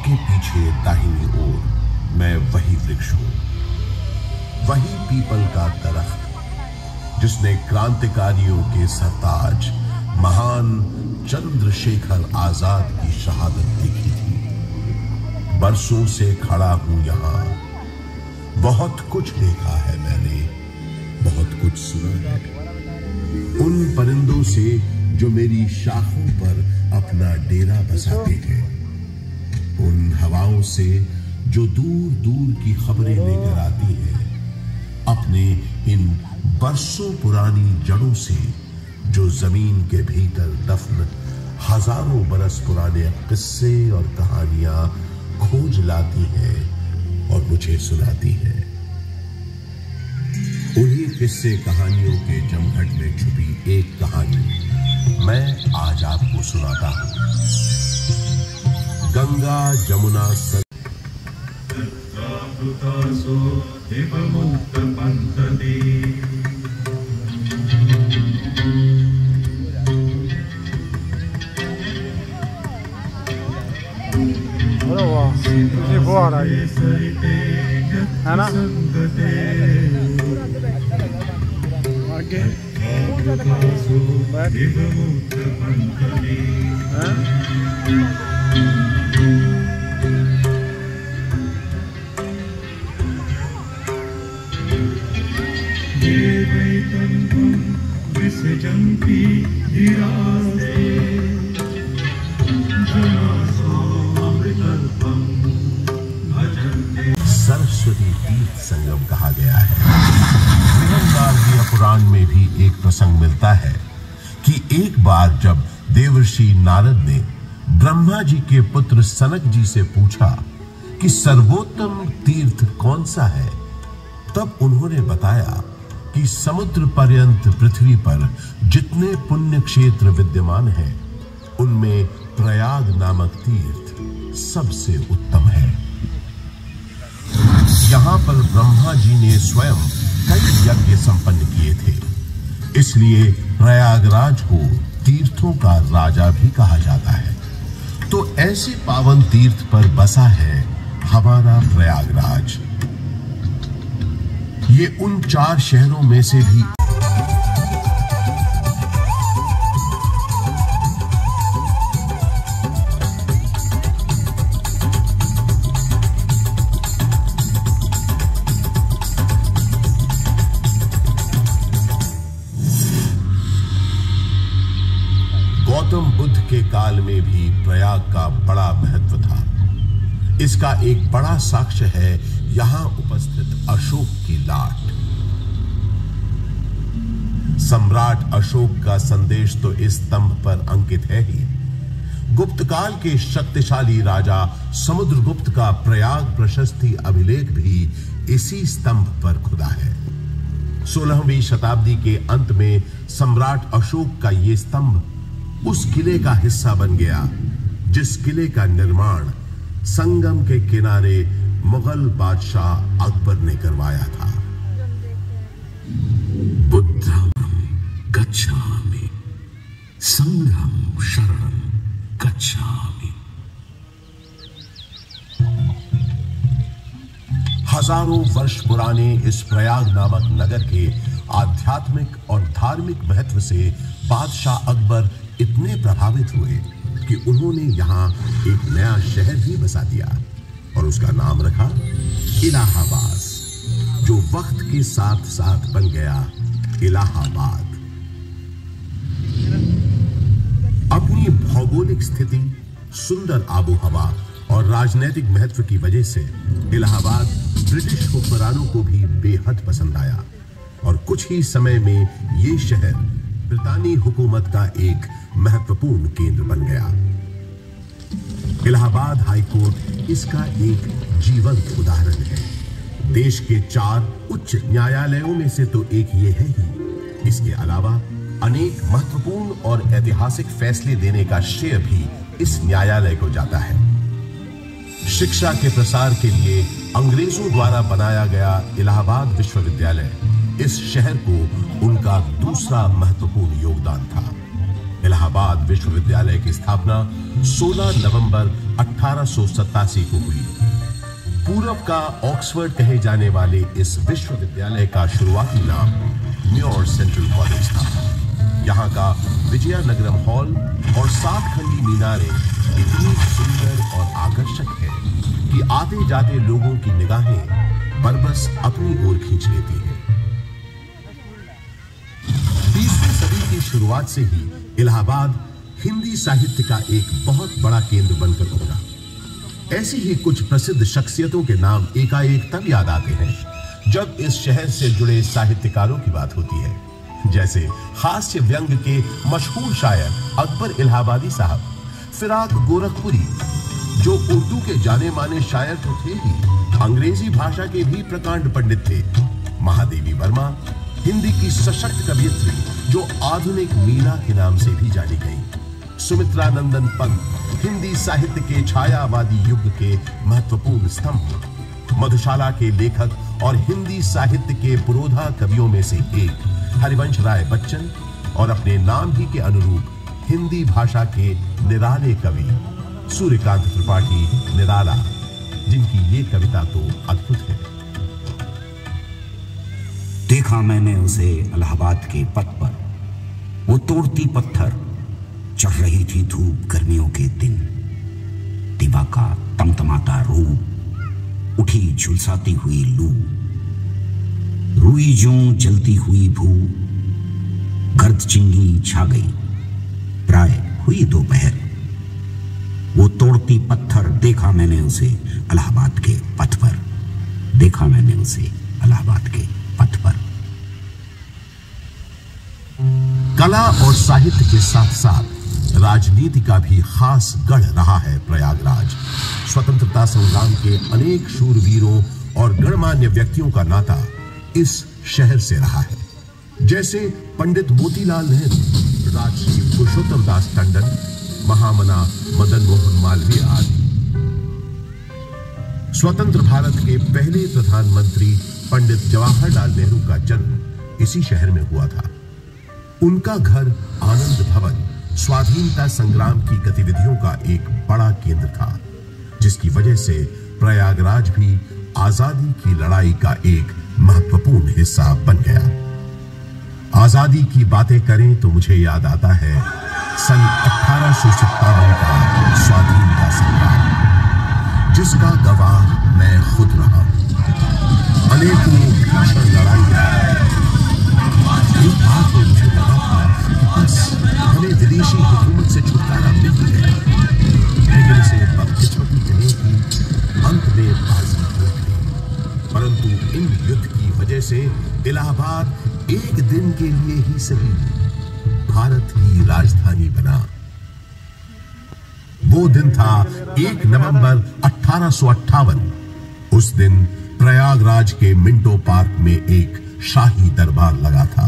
आपके पीछे दाहिनी ओर मैं वही वृक्ष हूं, वही पीपल का दरख्त जिसने क्रांतिकारियों के सरताज महान चंद्रशेखर आजाद की शहादत देखी थी। बरसों से खड़ा हूं यहां, बहुत कुछ देखा है मैंने, बहुत कुछ सुना है। उन परिंदों से जो मेरी शाखों पर अपना डेरा बसाते हैं, उन हवाओं से जो दूर दूर की खबरें लेकर आती हैं, अपने इन बरसों पुरानी जड़ों से जो जमीन के भीतर दफन हजारों बरस पुराने किस्से और कहानियां खोज लाती हैं और मुझे सुनाती हैं। उन्हीं किस्से कहानियों के जमघट में छुपी एक कहानी मैं आज आपको सुनाता हूं। गंगा जमुना मुझे वो आ रहा है ना आगे सरस्वती तीर्थ संगम कहा गया है। बृहदारण्यक पुराण में भी एक प्रसंग मिलता है कि एक बार जब देवर्षि नारद ने ब्रह्मा जी के पुत्र सनक जी से पूछा कि सर्वोत्तम तीर्थ कौन सा है, तब उन्होंने बताया कि समुद्र पर्यंत पृथ्वी पर जितने पुण्य क्षेत्र विद्यमान हैं, उनमें प्रयाग नामक तीर्थ सबसे उत्तम है। यहां पर ब्रह्मा जी ने स्वयं कई यज्ञ संपन्न किए थे, इसलिए प्रयागराज को तीर्थों का राजा भी कहा जाता है। तो ऐसे पावन तीर्थ पर बसा है हमारा प्रयागराज। ये उन 4 शहरों में से भी गौतम बुद्ध के काल में भी प्रयाग का बड़ा महत्व था। इसका एक बड़ा साक्ष्य है यहां उपस्थित अशोक की लाट। सम्राट अशोक का संदेश तो इस स्तंभ पर अंकित है ही। गुप्त काल के शक्तिशाली राजा समुद्रगुप्त का प्रयाग प्रशस्ति अभिलेख भी इसी स्तंभ पर खुदा है। 16वीं शताब्दी के अंत में सम्राट अशोक का यह स्तंभ उस किले का हिस्सा बन गया जिस किले का निर्माण संगम के किनारे मुगल बादशाह अकबर ने करवाया था। बुद्धं गच्छामि संघं शरणं गच्छामि। हजारों वर्ष पुराने इस प्रयाग नामक नगर के आध्यात्मिक और धार्मिक महत्व से बादशाह अकबर इतने प्रभावित हुए कि उन्होंने यहां एक नया शहर भी बसा दिया और उसका नाम रखा इलाहाबाद, जो वक्त के साथ साथ बन गया इलाहाबाद। अपनी भौगोलिक स्थिति, सुंदर आबोहवा और राजनीतिक महत्व की वजह से इलाहाबाद ब्रिटिश हुक्मरानों को भी बेहद पसंद आया और कुछ ही समय में ये शहर ब्रितानी हुकूमत का एक महत्वपूर्ण केंद्र बन गया। इलाहाबाद हाईकोर्ट इसका एक जीवंत उदाहरण है। देश के 4 उच्च न्यायालयों में से तो एक ये है ही। इसके अलावा अनेक महत्वपूर्ण और ऐतिहासिक फैसले देने का श्रेय भी इस न्यायालय को जाता है। शिक्षा के प्रसार के लिए अंग्रेजों द्वारा बनाया गया इलाहाबाद विश्वविद्यालय इस शहर को उनका दूसरा महत्वपूर्ण योगदान था। इलाहाबाद इलाहाबाद विश्वविद्यालय की स्थापना 16 नवंबर 1887 को हुई। पूरब का ऑक्सफोर्ड कहे जाने वाले इस विश्वविद्यालय का शुरुआती नाम म्योर सेंट्रल कॉलेज था। यहाँ का विजयनगरम हॉल और 7 खंडी मीनारें इतनी सुंदर और आकर्षक है कि आते जाते लोगों की निगाहें बरबस अपनी ओर खींच लेती हैं। 20वीं सदी की शुरुआत से ही इलाहाबाद हिंदी साहित्य का एक बहुत बड़ा केंद्र बनकर उभरा। ऐसी ही कुछ प्रसिद्ध शख्सियतों के नाम एकाएक तब याद आते हैं जब इस शहर से जुड़े साहित्यकारों की बात होती है, जैसे हास्य व्यंग के मशहूर शायर अकबर इलाहाबादी साहब, फिराक गोरखपुरी जो उर्दू के जाने माने शायर तो थे ही, अंग्रेजी भाषा के भी प्रकांड पंडित थे, महादेवी वर्मा हिंदी की सशक्त कवयित्री जो आधुनिक मीरा के नाम से भी जानी गई, सुमित्रा नंदन पंत हिंदी साहित्य के छायावादी युग के महत्वपूर्ण स्तंभ, मधुशाला के लेखक और हिंदी साहित्य के पुरोधा कवियों में से एक हरिवंश राय बच्चन और अपने नाम ही के अनुरूप हिंदी भाषा के निराले कवि सूर्यकांत त्रिपाठी निराला, जिनकी ये कविता तो अद्भुत है। देखा मैंने उसे इलाहाबाद के पथ पर, वो तोड़ती पत्थर, चढ़ रही थी धूप गर्मियों के दिन, दिवा का तमतमाता रूप, उठी झुलसाती हुई लू, रुई ज्यों जलती हुई भू, गर्द चिंगी छा गई, प्राय हुई दोपहर, वो तोड़ती पत्थर, देखा मैंने उसे इलाहाबाद के पथ पर, देखा मैंने उसे इलाहाबाद के पथ पर। कला और साहित्य के साथ साथ राजनीति का भी खास गढ़ रहा है प्रयागराज। स्वतंत्रता संग्राम के अनेक शूरवीरों और गणमान्य व्यक्तियों का नाता इस शहर से रहा है, जैसे पंडित मोतीलाल नेहरू, राजश्री पुरुषोत्तम दास टंडन, महामना मदन मोहन मालवीय आदि। स्वतंत्र भारत के पहले प्रधानमंत्री पंडित जवाहरलाल नेहरू का जन्म इसी शहर में हुआ था। उनका घर आनंद भवन स्वाधीनता संग्राम की गतिविधियों का एक बड़ा केंद्र था, जिसकी वजह से प्रयागराज भी आजादी की लड़ाई का एक महत्वपूर्ण हिस्सा बन गया। आजादी की बातें करें तो मुझे याद आता है सन 1857 का स्वाधीनता संग्राम, जिसका गवाह मैं खुद रहा। अनेकों भीषण लड़ाइयां, एक बात तो मुझे लगा था कि बस हमें विदेशी हुकूमत से छुटकारा मिल गया, लेकिन इसे बदकिस्मती कहें कि अंत में बाजी टूट गई। परंतु इन युद्ध की वजह से इलाहाबाद एक दिन के लिए ही सही भारत की राजधानी बना। वो दिन था 1 नवंबर 1858। उस दिन प्रयागराज के मिंटो पार्क में एक शाही दरबार लगा था,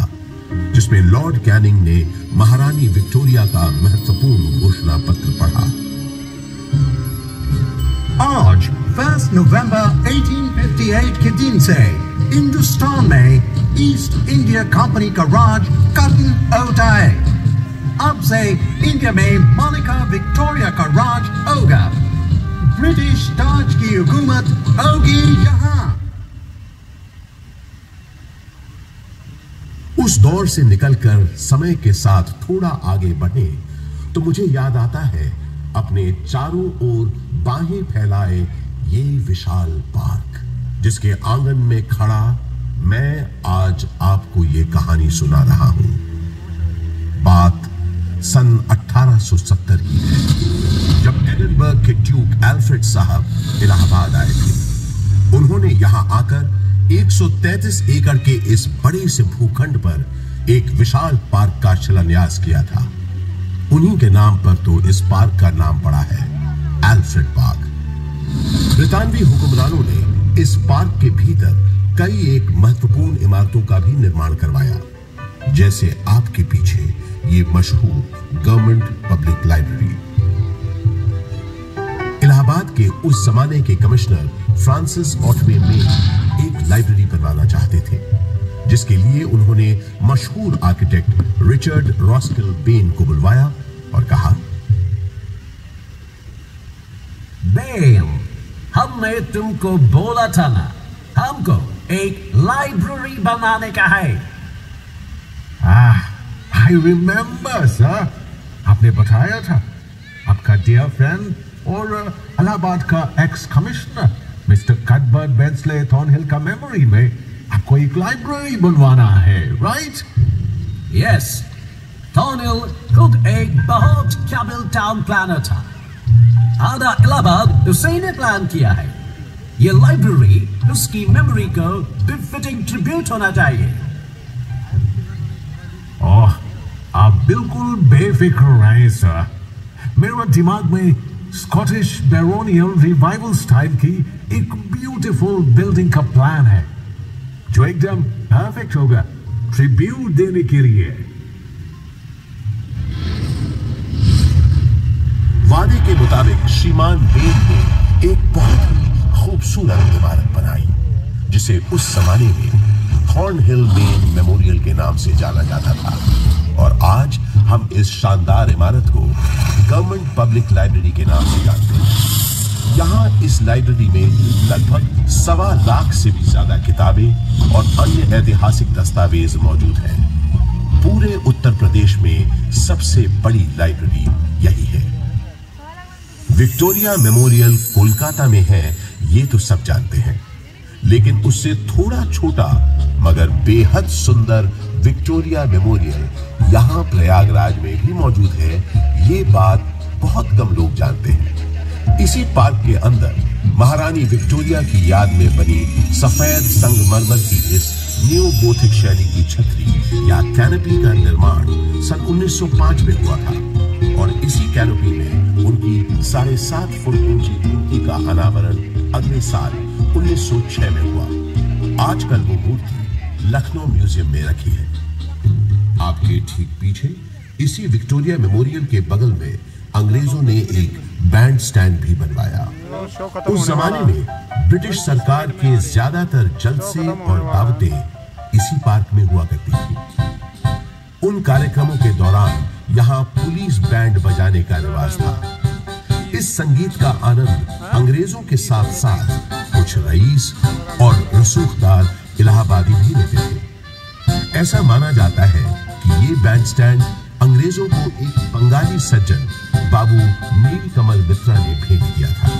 जिसमें लॉर्ड कैनिंग ने महारानी विक्टोरिया का महत्वपूर्ण घोषणा पत्र पढ़ा। आज 1 नवंबर 1858 के दिन से हिंदुस्तान में ईस्ट इंडिया कंपनी का राज खत्म होता है। अब से इंडिया में मलिका विक्टोरिया का राज होगा। ब्रिटिश ताज की हुकूमत होगी यहाँ। उस दौर से निकलकर समय के साथ थोड़ा आगे बढ़े तो मुझे याद आता है अपने चारों ओर बाहें फैलाए ये विशाल पार्क, जिसके आंगन में खड़ा मैं आज आपको ये कहानी सुना रहा हूं। बात सन 1870 की है, जब एडिनबर्ग के ड्यूक एल्फ्रेड साहब इलाहाबाद आए थे। उन्होंने यहां आकर 133 एकड़ के इस बड़े से भूखंड पर एक विशाल पार्क का शिलान्यास किया था। उन्हीं के नाम पर तो इस पार्क का नाम पड़ा है एल्फ्रेड पार्क। ब्रितानवी हुक्मरानों ने इस पार्क के भीतर कई एक महत्वपूर्ण इमारतों का भी निर्माण करवाया, जैसे आपके पीछे ये मशहूर गवर्नमेंट पब्लिक लाइब्रेरी। इलाहाबाद के उस जमाने के कमिश्नर फ्रांसिस ऑटवे मेन एक लाइब्रेरी बनवाना चाहते थे, जिसके लिए उन्होंने मशहूर आर्किटेक्ट रिचर्ड रॉस्किल बेन को बुलवाया और कहा, बेल, हमने तुमको बोला था ना, हमको एक लाइब्रेरी बनाने का है। आई रिमेम्बर सर, आपने बताया था आपका डियर फ्रेंड और इलाहाबाद का एक्स कमिश्नर मिस्टर कटबर्ट बेंसले थॉर्नहिल का मेमोरी में आपको एक लाइब्रेरी बनवाना है, राइट? यस, थॉर्नहिल खुद एक बहुत काबिल टाउन प्लानर था। आधा इलाहाबाद उसी ने प्लान किया है। ये लाइब्रेरी उसकी मेमोरी को बिफिटिंग ट्रिब्यूट होना चाहिए। ओह, आप बिल्कुल बेफिक्र रहें सर। मेरे दिमाग में स्कॉटिश बैरोनियल रिवाइवल स्टाइल की एक ब्यूटीफुल बिल्डिंग का प्लान है जो एकदम परफेक्ट होगा ट्रिब्यूट देने के लिए। वादे के मुताबिक श्रीमान बेल ने एक बहुत ही खूबसूरत इमारत बनाई जिसे उस जमाने में थॉर्नहिल मेन मेमोरियल के नाम से जाना जाता था, और आज हम इस शानदार इमारत को गवर्नमेंट पब्लिक लाइब्रेरी के नाम से जानते हैं। यहाँ इस लाइब्रेरी में लगभग 1.25 लाख से भी ज्यादा किताबें और अन्य ऐतिहासिक दस्तावेज मौजूद हैं। पूरे उत्तर प्रदेश में सबसे बड़ी लाइब्रेरी यही है। विक्टोरिया मेमोरियल कोलकाता में है, ये तो सब जानते हैं, लेकिन उससे थोड़ा छोटा मगर बेहद सुंदर विक्टोरिया मेमोरियल यहां प्रयागराज में भी मौजूद है। ये बात बहुत कम लोग जानते हैं। इसी पार्क के अंदर महारानी विक्टोरिया की याद में बनी सफेद संगमरमर की इस न्यू गोथिक शैली की छतरी या कैनोपी का निर्माण सन 1905 में हुआ था, और इसी कैनोपी में उनकी 7.5 फुट ऊंची मूर्ति का अनावरण अगले साल 1906 में हुआ। आजकल वो मूर्ति लखनऊ म्यूजियम में रखी है। आपके ठीक पीछे इसी विक्टोरिया मेमोरियल के बगल में अंग्रेजों ने एक बैंड स्टैंड भी बनवाया। उस जमाने में ब्रिटिश सरकार के ज्यादातर जलसे और दावतें इसी पार्क में हुआ करती थी। उन कार्यक्रमों के दौरान यहाँ पुलिस बैंड बजाने का रिवाज था। इस संगीत का आनंद अंग्रेजों के साथ साथ कुछ रईस और रसूखदार इलाहाबादी भी लेते थे। ऐसा माना जाता है कि ये बैंड स्टैंड अंग्रेजों को एक बंगाली सज्जन बाबू नीलकमल मित्रा ने भेंट किया था।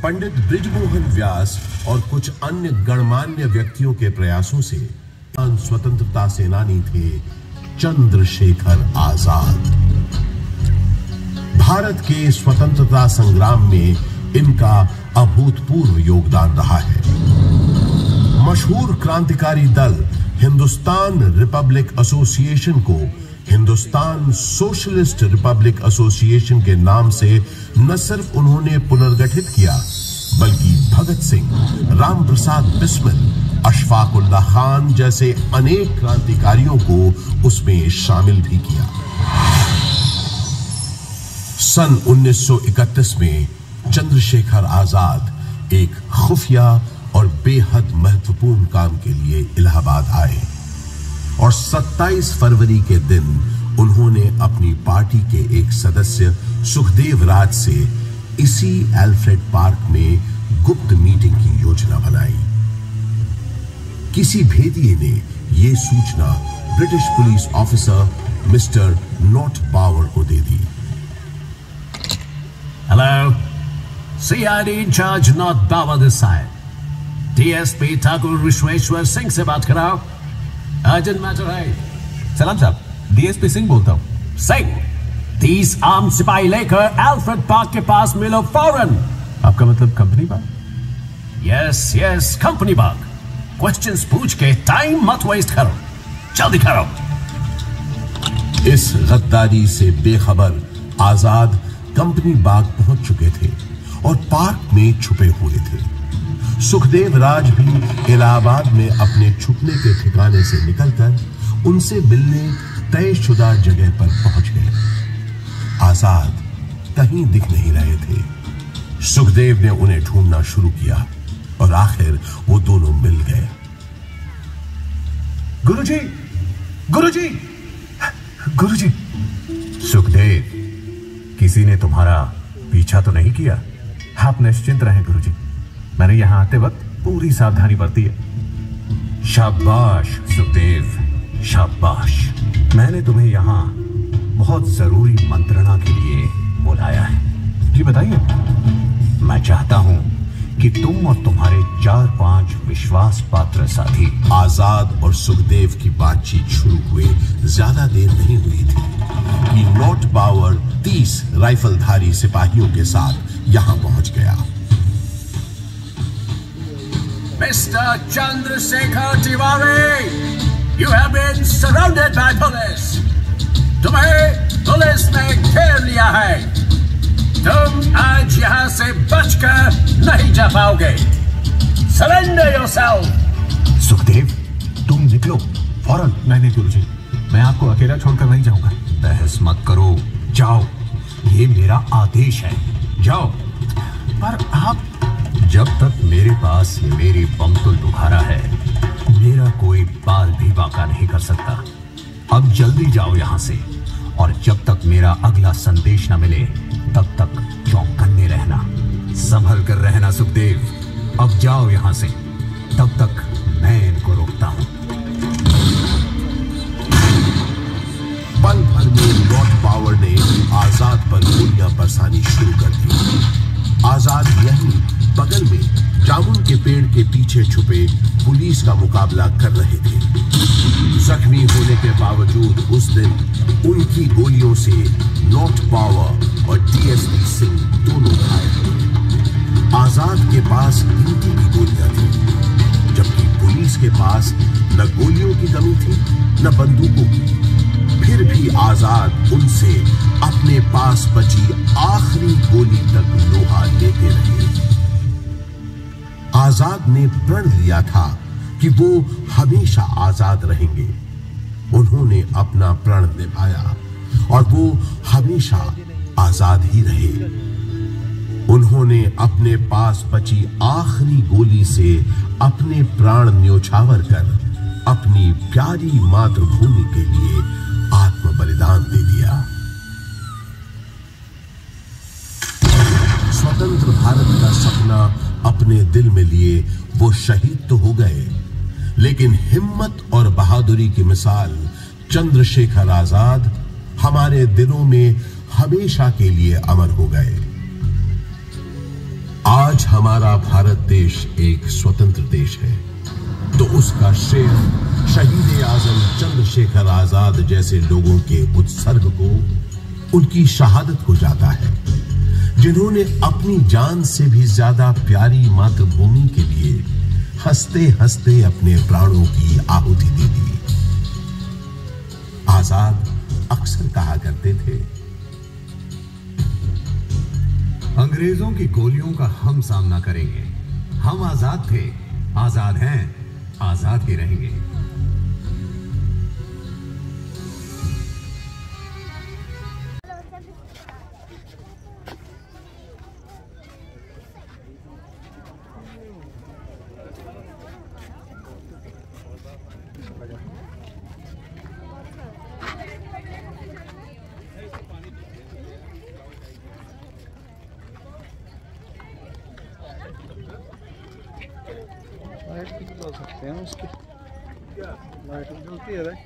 पंडित बृजमोहन व्यास और कुछ अन्य गणमान्य व्यक्तियों के प्रयासों से स्वतंत्रता सेनानी थे चंद्रशेखर आजाद। भारत के स्वतंत्रता संग्राम में इनका अभूतपूर्व योगदान रहा है। मशहूर क्रांतिकारी दल हिंदुस्तान रिपब्लिक एसोसिएशन को हिंदुस्तान सोशलिस्ट रिपब्लिक एसोसिएशन के नाम से न सिर्फ उन्होंने पुनर्गठित किया, बल्कि भगत सिंह, राम प्रसाद बिस्मिल, अशफाक उल्लाह खान जैसे अनेक क्रांतिकारियों को उसमें शामिल भी किया। सन 1931 में चंद्रशेखर आजाद एक खुफिया और बेहद महत्वपूर्ण काम के लिए इलाहाबाद आए और 27 फरवरी के दिन उन्होंने अपनी पार्टी के एक सदस्य सुखदेव राज से इसी एल्फ्रेड पार्क में गुप्त मीटिंग की योजना बनाई। किसी भेदिए ने यह सूचना British police officer mister Nott Power को दे दी। Hello, CID in charge Nott Power this side. DSP Thakur Vishweshwar Singh से बात कराओ, अर्जेंट मैटर है। सलाम साहब, DSP सिंह बोलता हूँ। सिंह, 30 आर्म सिपाही लेकर एल्फ्रेड पार्क के पास मिलो फौरन। आपका मतलब कंपनी बाग? यस, कंपनी बाग। क्वेश्चंस पूछ के टाइम मत वेस्ट करो, जल्दी करो। इस गद्दारी से बेखबर आजाद कंपनी बाग पहुंच चुके थे और पार्क में छुपे हुए थे। सुखदेव राज भी इलाहाबाद में अपने छुपने के ठिकाने से निकलकर उनसे मिलने तयशुदा जगह पर पहुंच गए। आजाद कहीं दिख नहीं रहे थे। सुखदेव ने उन्हें ढूंढना शुरू किया और आखिर वो दोनों मिल गए। गुरुजी, गुरुजी, गुरुजी। सुखदेव, किसी ने तुम्हारा पीछा तो नहीं किया? आप निश्चिंत रहें गुरुजी, मैंने यहां आते वक्त पूरी सावधानी बरती है। शाबाश सुखदेव, शाबाश। मैंने तुम्हें यहां बहुत जरूरी मंत्रणा के लिए बुलाया है। जी बताइए। मैं चाहता हूं कि तुम और तुम्हारे 4-5 विश्वास पात्र साथी। आजाद और सुखदेव की बातचीत शुरू हुए ज्यादा देर नहीं हुई थी कि नॉट पावर 30 राइफलधारी सिपाहियों के साथ यहां पहुंच गया। Mister Chandrashekhar Tiwari, you have been surrounded by police. तुम्हें पुलिस ने घेर लिया है। तुम आज यहां से बचकर नहीं जा पाओगे। Surrender yourself. सुखदेव, तुम निकलो फौरन। नहीं गुरुजी, मैं आपको अकेला छोड़कर नहीं जाऊंगा। बहस मत करो, जाओ, ये मेरा आदेश है, जाओ। पर आप, जब तक मेरे पास ये मेरी बमतुल बुखारा है, मेरा कोई बाल भी बाका नहीं कर सकता। अब जल्दी जाओ यहां से, और जब तक मेरा अगला संदेश न मिले तब तक चौकन्ने रहना, संभल कर रहना। सुखदेव, अब जाओ यहां से, तब तक मैं इनको रोकता हूं। पल भर में नॉट पावर ने आजाद पर गोलियां बरसानी शुरू कर दी। आजाद यहीं बगल में जामुन के पेड़ के पीछे छुपे पुलिस का मुकाबला कर रहे थे। जख्मी होने के बावजूद उस दिन उनकी गोलियों से नॉट पावर और DSP सिंह दोनों घायल। आजाद के पास गिनती की गोलियां थी, जबकि पुलिस के पास न गोलियों की कमी थी न बंदूकों की। फिर भी आजाद उनसे अपने पास बची आखिरी गोली तक लोहा लेते रहे। आजाद ने प्रण लिया था कि वो हमेशा आजाद रहेंगे। उन्होंने अपना प्रण निभाया और वो हमेशा आजाद ही रहे। उन्होंने अपने पास बची आखिरी गोली से अपने प्राण न्योछावर कर अपनी प्यारी मातृभूमि के लिए आत्म बलिदान दे दिया। स्वतंत्र भारत का सपना अपने दिल में लिए वो शहीद तो हो गए, लेकिन हिम्मत और बहादुरी की मिसाल चंद्रशेखर आजाद हमारे दिलों में हमेशा के लिए अमर हो गए। आज हमारा भारत देश एक स्वतंत्र देश है, तो उसका श्रेय शहीद आजम चंद्रशेखर आजाद जैसे लोगों के उत्सर्ग को, उनकी शहादत को जाता है, जिन्होंने अपनी जान से भी ज्यादा प्यारी मातृभूमि के लिए हंसते हंसते अपने प्राणों की आहुति दे दी। आजाद अक्सर कहा करते थे, अंग्रेजों की गोलियों का हम सामना करेंगे। हम आजाद थे, आजाद हैं, आजाद ही रहेंगे। लाइट भी जला सकते हैं उसकी, लाइट भी जलती है भाई।